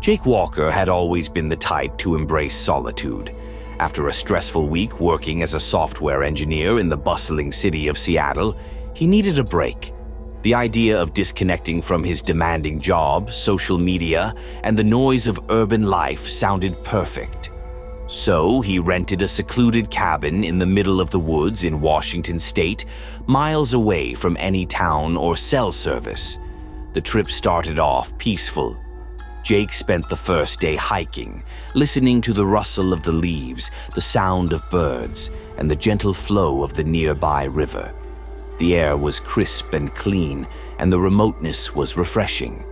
Jake Walker had always been the type to embrace solitude. After a stressful week working as a software engineer in the bustling city of Seattle, he needed a break. The idea of disconnecting from his demanding job, social media, and the noise of urban life sounded perfect. So he rented a secluded cabin in the middle of the woods in Washington state, miles away from any town or cell service. The trip started off peaceful. Jake spent the first day hiking, listening to the rustle of the leaves, the sound of birds, and the gentle flow of the nearby river. The air was crisp and clean, and the remoteness was refreshing.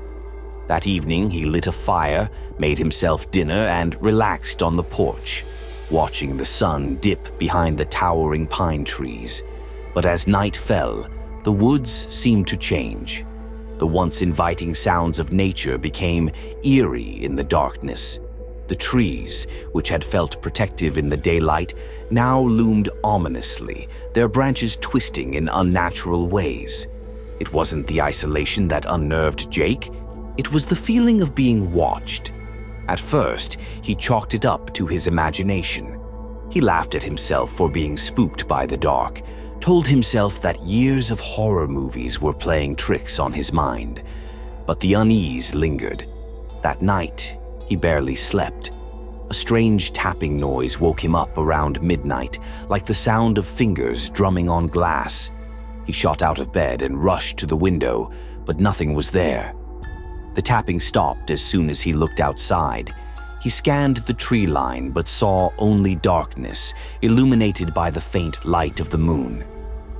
That evening, he lit a fire, made himself dinner, and relaxed on the porch, watching the sun dip behind the towering pine trees. But as night fell, the woods seemed to change. The once inviting sounds of nature became eerie in the darkness. The trees, which had felt protective in the daylight, now loomed ominously, their branches twisting in unnatural ways. It wasn't the isolation that unnerved Jake, it was the feeling of being watched. At first, he chalked it up to his imagination. He laughed at himself for being spooked by the dark, told himself that years of horror movies were playing tricks on his mind. But the unease lingered. That night, he barely slept. A strange tapping noise woke him up around midnight, like the sound of fingers drumming on glass. He shot out of bed and rushed to the window, but nothing was there. The tapping stopped as soon as he looked outside. He scanned the tree line but saw only darkness, illuminated by the faint light of the moon.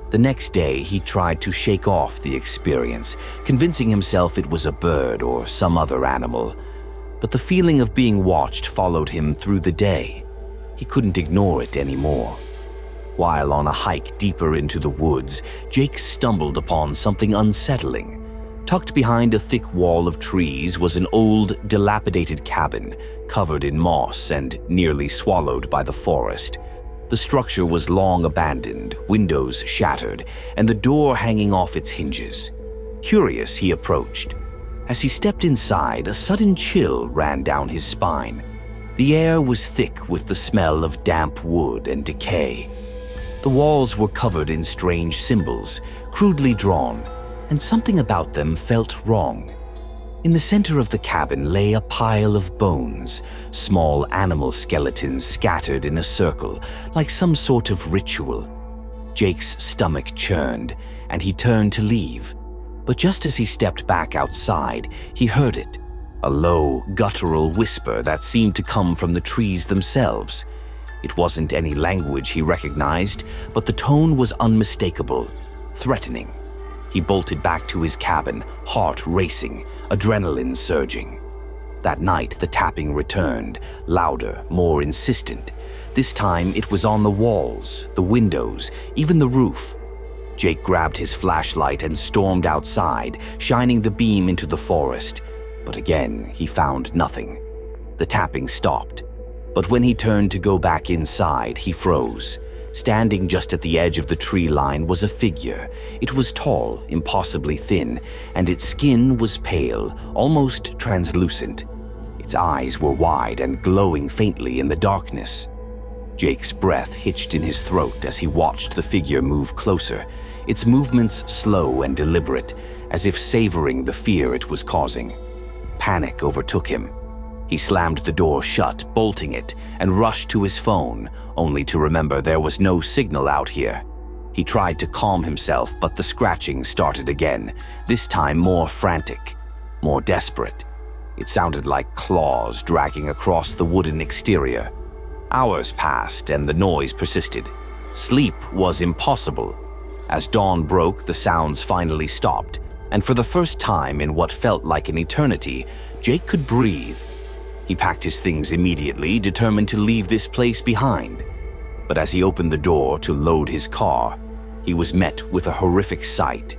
The next day, he tried to shake off the experience, convincing himself it was a bird or some other animal. But the feeling of being watched followed him through the day. He couldn't ignore it anymore. While on a hike deeper into the woods, Jake stumbled upon something unsettling. Tucked behind a thick wall of trees was an old, dilapidated cabin, covered in moss and nearly swallowed by the forest. The structure was long abandoned, windows shattered, and the door hanging off its hinges. Curious, he approached. As he stepped inside, a sudden chill ran down his spine. The air was thick with the smell of damp wood and decay. The walls were covered in strange symbols, crudely drawn, and something about them felt wrong. In the center of the cabin lay a pile of bones, small animal skeletons scattered in a circle, like some sort of ritual. Jake's stomach churned, and he turned to leave. But just as he stepped back outside, he heard it, a low, guttural whisper that seemed to come from the trees themselves. It wasn't any language he recognized, but the tone was unmistakable, threatening. He bolted back to his cabin, heart racing, adrenaline surging. That night, the tapping returned, louder, more insistent. This time, it was on the walls, the windows, even the roof. Jake grabbed his flashlight and stormed outside, shining the beam into the forest. But again, he found nothing. The tapping stopped. But when he turned to go back inside, he froze. Standing just at the edge of the tree line was a figure. It was tall, impossibly thin, and its skin was pale, almost translucent. Its eyes were wide and glowing faintly in the darkness. Jake's breath hitched in his throat as he watched the figure move closer, its movements slow and deliberate, as if savoring the fear it was causing. Panic overtook him. He slammed the door shut, bolting it, and rushed to his phone, only to remember there was no signal out here. He tried to calm himself, but the scratching started again, this time more frantic, more desperate. It sounded like claws dragging across the wooden exterior. Hours passed, and the noise persisted. Sleep was impossible. As dawn broke, the sounds finally stopped, and for the first time in what felt like an eternity, Jake could breathe. He packed his things immediately, determined to leave this place behind. But as he opened the door to load his car, he was met with a horrific sight.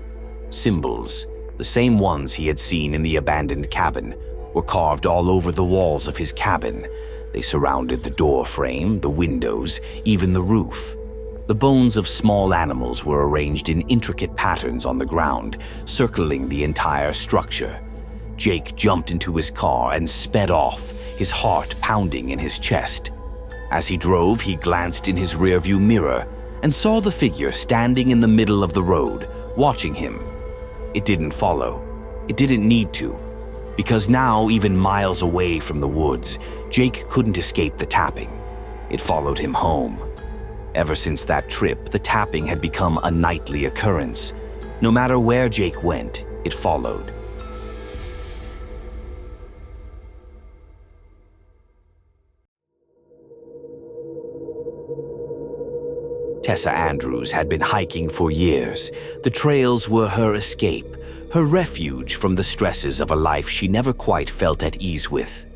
Symbols, the same ones he had seen in the abandoned cabin, were carved all over the walls of his cabin. They surrounded the door frame, the windows, even the roof. The bones of small animals were arranged in intricate patterns on the ground, circling the entire structure. Jake jumped into his car and sped off, his heart pounding in his chest. As he drove, he glanced in his rearview mirror and saw the figure standing in the middle of the road, watching him. It didn't follow. It didn't need to, because now, even miles away from the woods, Jake couldn't escape the tapping. It followed him home. Ever since that trip, the tapping had become a nightly occurrence. No matter where Jake went, it followed. Tessa Andrews had been hiking for years. The trails were her escape, her refuge from the stresses of a life she never quite felt at ease with.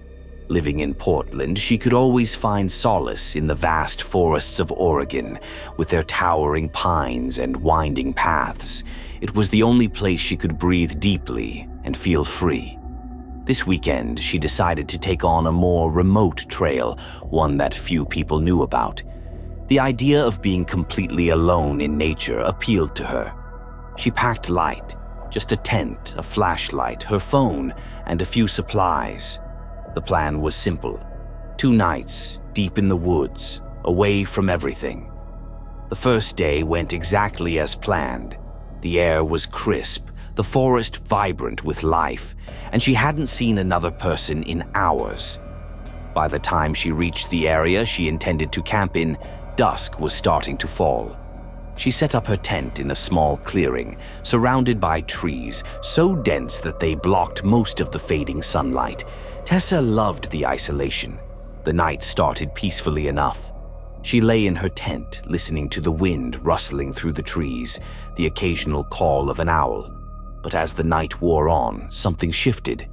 Living in Portland, she could always find solace in the vast forests of Oregon, with their towering pines and winding paths. It was the only place she could breathe deeply and feel free. This weekend, she decided to take on a more remote trail, one that few people knew about. The idea of being completely alone in nature appealed to her. She packed light, just a tent, a flashlight, her phone, and a few supplies. The plan was simple. 2 nights, deep in the woods, away from everything. The first day went exactly as planned. The air was crisp, the forest vibrant with life, and she hadn't seen another person in hours. By the time she reached the area she intended to camp in, dusk was starting to fall. She set up her tent in a small clearing, surrounded by trees so dense that they blocked most of the fading sunlight. Tessa loved the isolation. The night started peacefully enough. She lay in her tent, listening to the wind rustling through the trees, the occasional call of an owl. But as the night wore on, something shifted.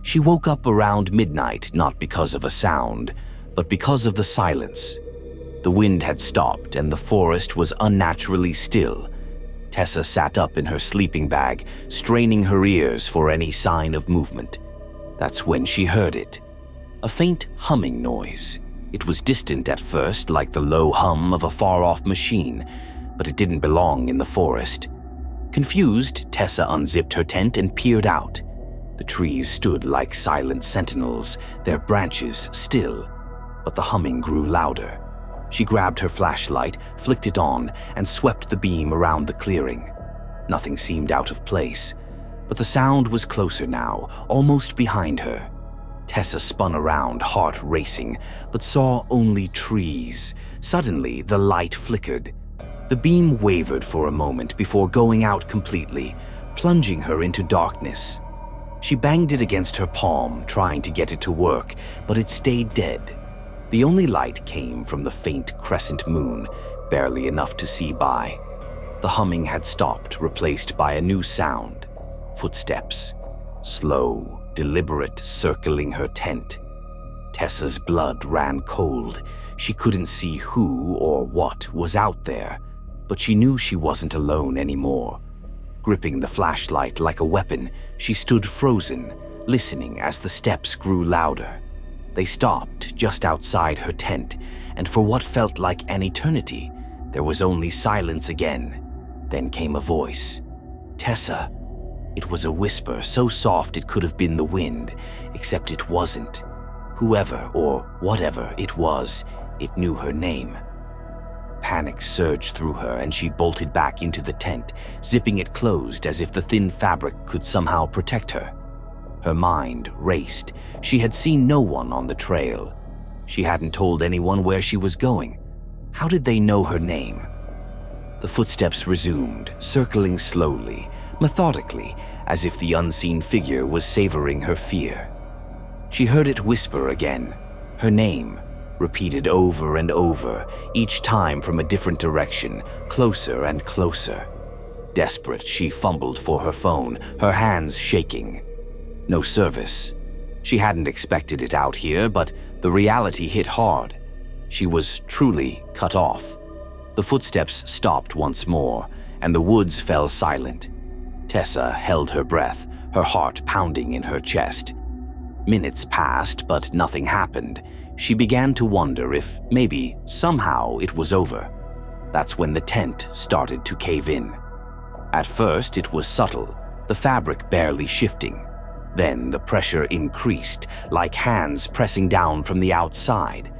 She woke up around midnight, not because of a sound, but because of the silence. The wind had stopped and the forest was unnaturally still. Tessa sat up in her sleeping bag, straining her ears for any sign of movement. That's when she heard it. A faint humming noise. It was distant at first, like the low hum of a far-off machine, but it didn't belong in the forest. Confused, Tessa unzipped her tent and peered out. The trees stood like silent sentinels, their branches still, but the humming grew louder. She grabbed her flashlight, flicked it on, and swept the beam around the clearing. Nothing seemed out of place, but the sound was closer now, almost behind her. Tessa spun around, heart racing, but saw only trees. Suddenly, the light flickered. The beam wavered for a moment before going out completely, plunging her into darkness. She banged it against her palm, trying to get it to work, but it stayed dead. The only light came from the faint crescent moon, barely enough to see by. The humming had stopped, replaced by a new sound. Footsteps. Slow, deliberate, circling her tent. Tessa's blood ran cold. She couldn't see who or what was out there, but she knew she wasn't alone anymore. Gripping the flashlight like a weapon, she stood frozen, listening as the steps grew louder. They stopped just outside her tent, and for what felt like an eternity, there was only silence again. Then came a voice. Tessa. It was a whisper so soft it could have been the wind, except it wasn't. Whoever or whatever it was, it knew her name. Panic surged through her and she bolted back into the tent, zipping it closed as if the thin fabric could somehow protect her. Her mind raced. She had seen no one on the trail. She hadn't told anyone where she was going. How did they know her name? The footsteps resumed, circling slowly, methodically, as if the unseen figure was savoring her fear. She heard it whisper again, her name, repeated over and over, each time from a different direction, closer and closer. Desperate, she fumbled for her phone, her hands shaking. No service. She hadn't expected it out here, but the reality hit hard. She was truly cut off. The footsteps stopped once more, and the woods fell silent. Tessa held her breath, her heart pounding in her chest. Minutes passed, but nothing happened. She began to wonder if maybe, somehow, it was over. That's when the tent started to cave in. At first, it was subtle, the fabric barely shifting. Then the pressure increased, like hands pressing down from the outside.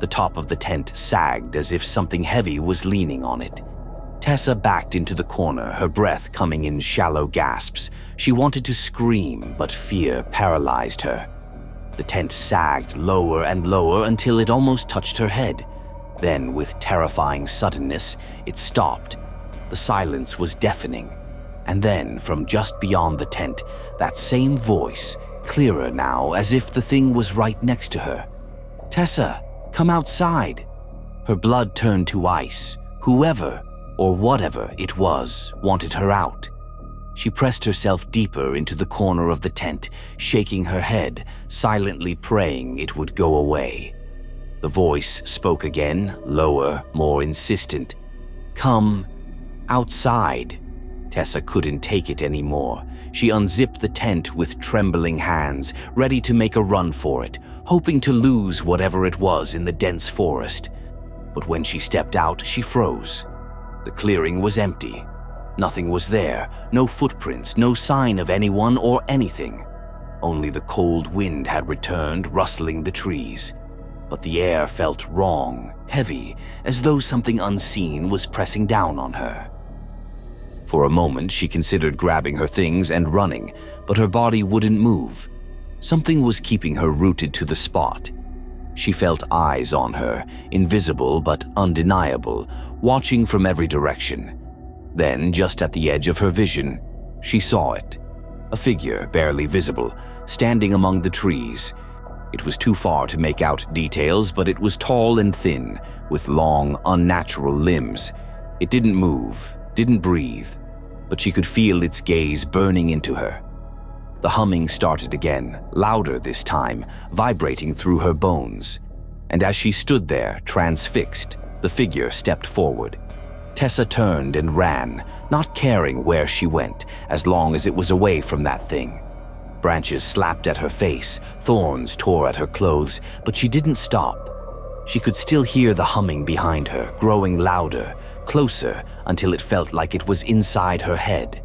The top of the tent sagged as if something heavy was leaning on it. Tessa backed into the corner, her breath coming in shallow gasps. She wanted to scream, but fear paralyzed her. The tent sagged lower and lower until it almost touched her head. Then, with terrifying suddenness, it stopped. The silence was deafening. And then, from just beyond the tent, that same voice, clearer now, as if the thing was right next to her. "Tessa, come outside." Her blood turned to ice. Whoever, or whatever it was, wanted her out. She pressed herself deeper into the corner of the tent, shaking her head, silently praying it would go away. The voice spoke again, lower, more insistent. "Come outside." Tessa couldn't take it anymore. She unzipped the tent with trembling hands, ready to make a run for it, hoping to lose whatever it was in the dense forest. But when she stepped out, she froze. The clearing was empty. Nothing was there, no footprints, no sign of anyone or anything. Only the cold wind had returned, rustling the trees. But the air felt wrong, heavy, as though something unseen was pressing down on her. For a moment, she considered grabbing her things and running, but her body wouldn't move. Something was keeping her rooted to the spot. She felt eyes on her, invisible but undeniable, watching from every direction. Then, just at the edge of her vision, she saw it. A figure, barely visible, standing among the trees. It was too far to make out details, but it was tall and thin, with long, unnatural limbs. It didn't move, didn't breathe, but she could feel its gaze burning into her. The humming started again, louder this time, vibrating through her bones. And as she stood there, transfixed, the figure stepped forward. Tessa turned and ran, not caring where she went, as long as it was away from that thing. Branches slapped at her face, thorns tore at her clothes, but she didn't stop. She could still hear the humming behind her, growing louder, closer, until it felt like it was inside her head.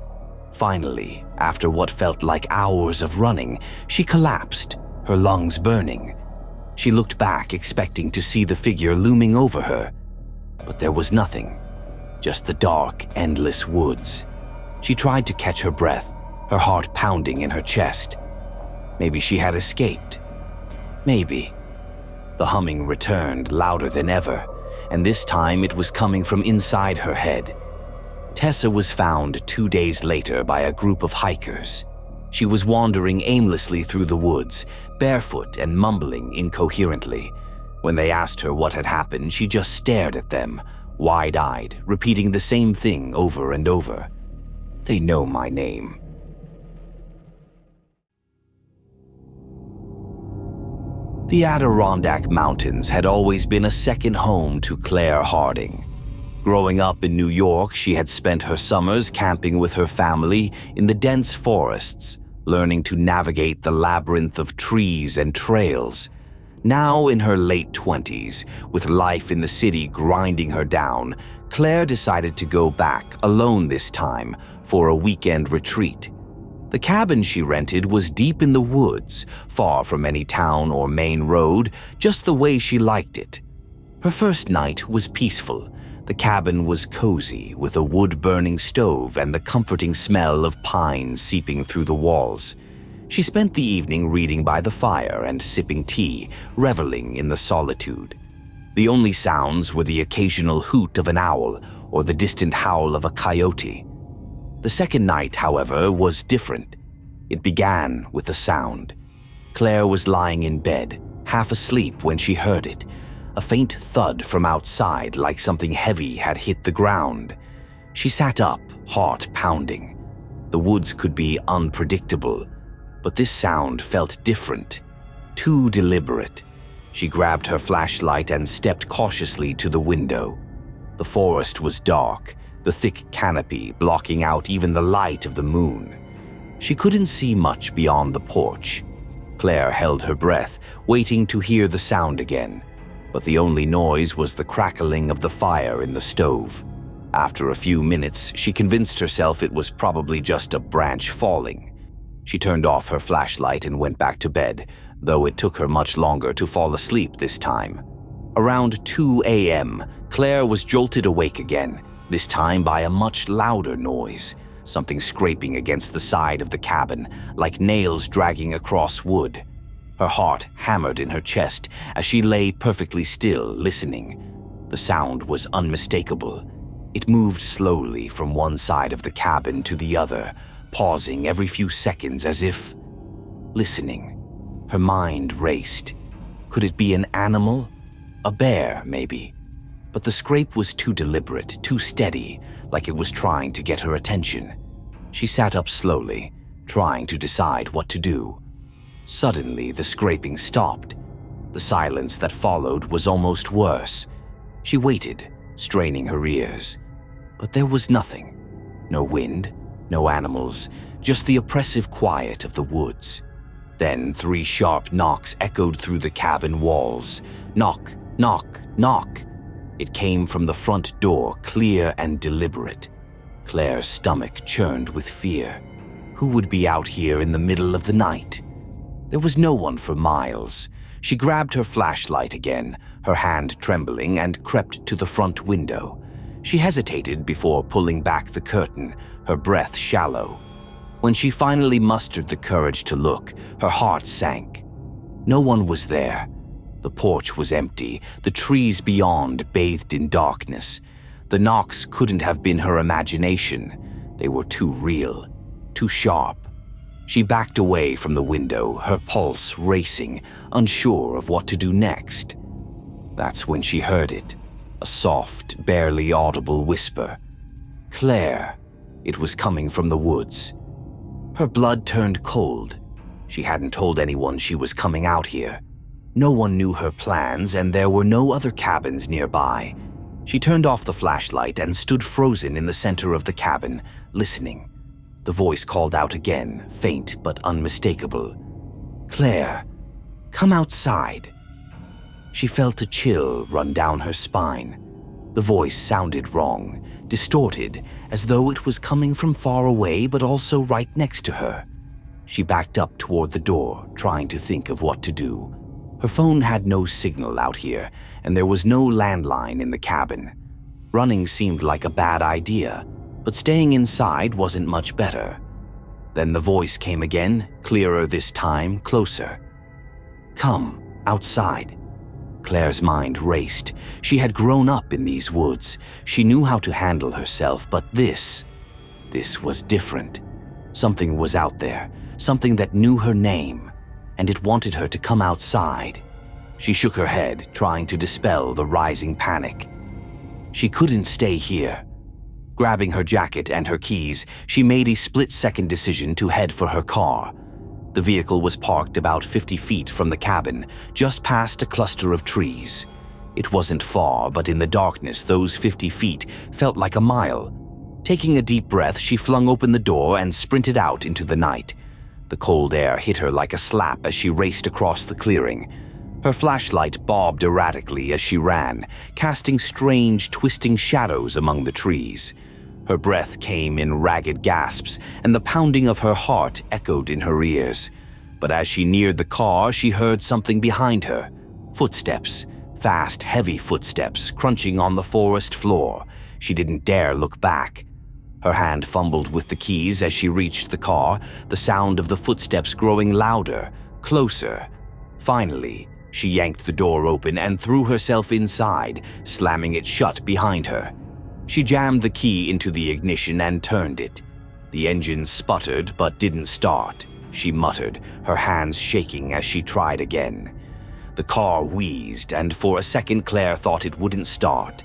Finally, after what felt like hours of running, she collapsed, her lungs burning. She looked back, expecting to see the figure looming over her, but there was nothing, just the dark, endless woods. She tried to catch her breath, her heart pounding in her chest. Maybe she had escaped. Maybe. The humming returned, louder than ever, and this time it was coming from inside her head. Tessa was found 2 days later by a group of hikers. She was wandering aimlessly through the woods, barefoot and mumbling incoherently. When they asked her what had happened, she just stared at them, wide-eyed, repeating the same thing over and over. "They know my name." The Adirondack Mountains had always been a second home to Claire Harding. Growing up in New York, she had spent her summers camping with her family in the dense forests, learning to navigate the labyrinth of trees and trails. Now in her late 20s, with life in the city grinding her down, Claire decided to go back, alone this time, for a weekend retreat. The cabin she rented was deep in the woods, far from any town or main road, just the way she liked it. Her first night was peaceful. The cabin was cozy, with a wood-burning stove and the comforting smell of pine seeping through the walls. She spent the evening reading by the fire and sipping tea, reveling in the solitude. The only sounds were the occasional hoot of an owl or the distant howl of a coyote. The second night, however, was different. It began with a sound. Claire was lying in bed, half asleep when she heard it. A faint thud from outside, like something heavy had hit the ground. She sat up, heart pounding. The woods could be unpredictable, but this sound felt different, too deliberate. She grabbed her flashlight and stepped cautiously to the window. The forest was dark, the thick canopy blocking out even the light of the moon. She couldn't see much beyond the porch. Claire held her breath, waiting to hear the sound again. But the only noise was the crackling of the fire in the stove. After a few minutes, she convinced herself it was probably just a branch falling. She turned off her flashlight and went back to bed, though it took her much longer to fall asleep this time. Around 2 a.m., Claire was jolted awake again, this time by a much louder noise, something scraping against the side of the cabin, like nails dragging across wood. Her heart hammered in her chest as she lay perfectly still, listening. The sound was unmistakable. It moved slowly from one side of the cabin to the other, pausing every few seconds as if listening. Her mind raced. Could it be an animal? A bear, maybe. But the scrape was too deliberate, too steady, like it was trying to get her attention. She sat up slowly, trying to decide what to do. Suddenly, the scraping stopped. The silence that followed was almost worse. She waited, straining her ears. But there was nothing. No wind, no animals, just the oppressive quiet of the woods. Then 3 sharp knocks echoed through the cabin walls. Knock, knock, knock. It came from the front door, clear and deliberate. Claire's stomach churned with fear. Who would be out here in the middle of the night? There was no one for miles. She grabbed her flashlight again, her hand trembling, and crept to the front window. She hesitated before pulling back the curtain, her breath shallow. When she finally mustered the courage to look, her heart sank. No one was there. The porch was empty, the trees beyond bathed in darkness. The knocks couldn't have been her imagination. They were too real, too sharp. She backed away from the window, her pulse racing, unsure of what to do next. That's when she heard it, a soft, barely audible whisper. Claire. It was coming from the woods. Her blood turned cold. She hadn't told anyone she was coming out here. No one knew her plans, and there were no other cabins nearby. She turned off the flashlight and stood frozen in the center of the cabin, listening. The voice called out again, faint but unmistakable. Claire, come outside. She felt a chill run down her spine. The voice sounded wrong, distorted, as though it was coming from far away but also right next to her. She backed up toward the door, trying to think of what to do. Her phone had no signal out here, and there was no landline in the cabin. Running seemed like a bad idea, but staying inside wasn't much better. Then the voice came again, clearer this time, closer. Come, outside. Claire's mind raced. She had grown up in these woods. She knew how to handle herself, but this was different. Something was out there, something that knew her name, and it wanted her to come outside. She shook her head, trying to dispel the rising panic. She couldn't stay here. Grabbing her jacket and her keys, she made a split-second decision to head for her car. The vehicle was parked about 50 feet from the cabin, just past a cluster of trees. It wasn't far, but in the darkness, those 50 feet felt like a mile. Taking a deep breath, she flung open the door and sprinted out into the night. The cold air hit her like a slap as she raced across the clearing. Her flashlight bobbed erratically as she ran, casting strange, twisting shadows among the trees. Her breath came in ragged gasps, and the pounding of her heart echoed in her ears. But as she neared the car, she heard something behind her. Footsteps, fast, heavy footsteps, crunching on the forest floor. She didn't dare look back. Her hand fumbled with the keys as she reached the car, the sound of the footsteps growing louder, closer. Finally, she yanked the door open and threw herself inside, slamming it shut behind her. She jammed the key into the ignition and turned it. The engine sputtered but didn't start, she muttered, her hands shaking as she tried again. The car wheezed, and for a second Claire thought it wouldn't start.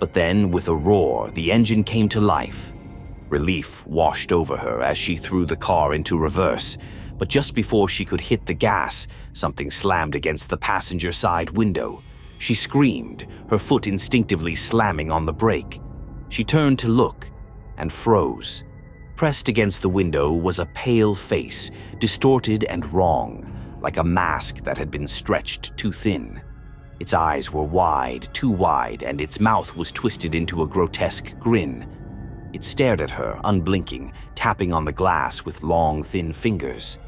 But then, with a roar, the engine came to life. Relief washed over her as she threw the car into reverse, but just before she could hit the gas, something slammed against the passenger side window. She screamed, her foot instinctively slamming on the brake. She turned to look and froze. Pressed against the window was a pale face, distorted and wrong, like a mask that had been stretched too thin. Its eyes were wide, too wide, and its mouth was twisted into a grotesque grin. It stared at her, unblinking, tapping on the glass with long, thin fingers.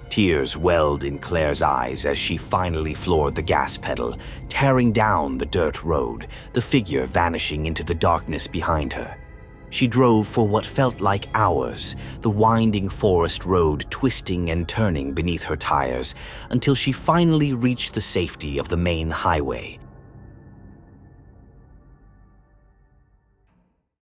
Tears welled in Claire's eyes as she finally floored the gas pedal, tearing down the dirt road, the figure vanishing into the darkness behind her. She drove for what felt like hours, the winding forest road twisting and turning beneath her tires, until she finally reached the safety of the main highway,